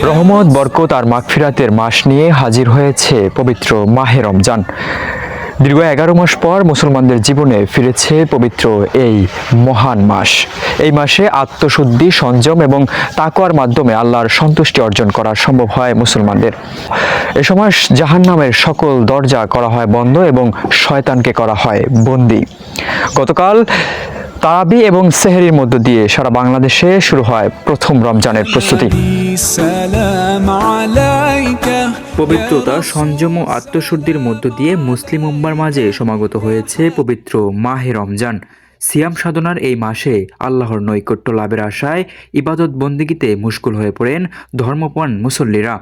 রহমত, বরকত আর মাগফিরাতের মাস নিয়ে হাজির হয়েছে পবিত্র মাহে রমজান। দীর্ঘ 11 মাস পর মুসলমানদের জীবনে ফিরেছে পবিত্র এই মহান মাস। এই মাসে আত্মশুদ্ধি, সংযম এবং তাকওয়ার মাধ্যমে আল্লাহর সন্তুষ্টি অর্জন করা সম্ভব হয় মুসলমানদের। এ সময় জাহান্নামের সকল দরজা করা হয় বন্ধ এবং শয়তানকে করা হয় বন্দী। গতকাল তারাবি এবং সেহরির মধ্য দিয়ে সারা বাংলাদেশে শুরু হয় প্রথম রমজানের প্রস্তুতি। পবিত্রতা, সংযম ও আত্মশুদ্ধির মধ্য দিয়ে মুসলিম উম্মার মাঝে সমাগত হয়েছে পবিত্র মাহে রমজান। সিয়াম সাধনার এই মাসে আল্লাহর নৈকট্য লাভের আশায় ইবাদত বন্দেগীতে মুশগুল হয়ে পড়েন ধর্মপ্রাণ মুসল্লিরা।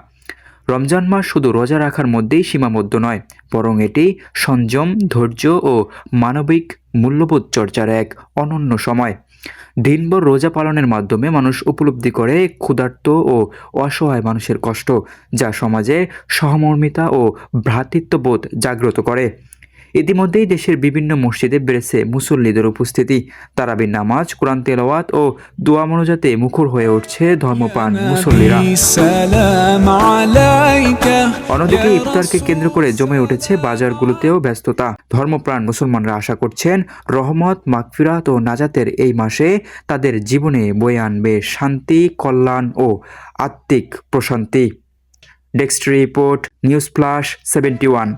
রমজান মাস শুধু রোজা রাখার মধ্যেই সীমাবদ্ধ নয়, বরং এটি সংযম, ধৈর্য ও মানবিক মূল্যবোধ চর্চার এক অনন্য সময়। দিনভর রোজা পালনের মাধ্যমে মানুষ উপলব্ধি করে ক্ষুধার্ত ও অসহায় মানুষের কষ্ট, যা সমাজে সহমর্মিতা ও ভ্রাতৃত্ববোধ জাগ্রত করে। ইতিমধ্যেই দেশের বিভিন্ন মসজিদে বেড়েছে মুসল্লিদের উপস্থিতি। তারাবির নামাজ, কোরআন তেলাওয়াত ও দোয়া মোনাজাতে মুখর হয়ে উঠছে ধর্মপ্রাণ মুসল্লিরা। অন্যদিকে ইফতারকে কেন্দ্র করে জমে উঠেছে বাজারগুলোতেও ব্যস্ততা। ধর্মপ্রাণ মুসলমানরা আশা করছেন রহমত, মাগফিরাত ও নাজাতের এই মাসে তাদের জীবনে বয়ে আনবে শান্তি, কল্যাণ ও আত্মিক প্রশান্তি। Desk report, news flash 71।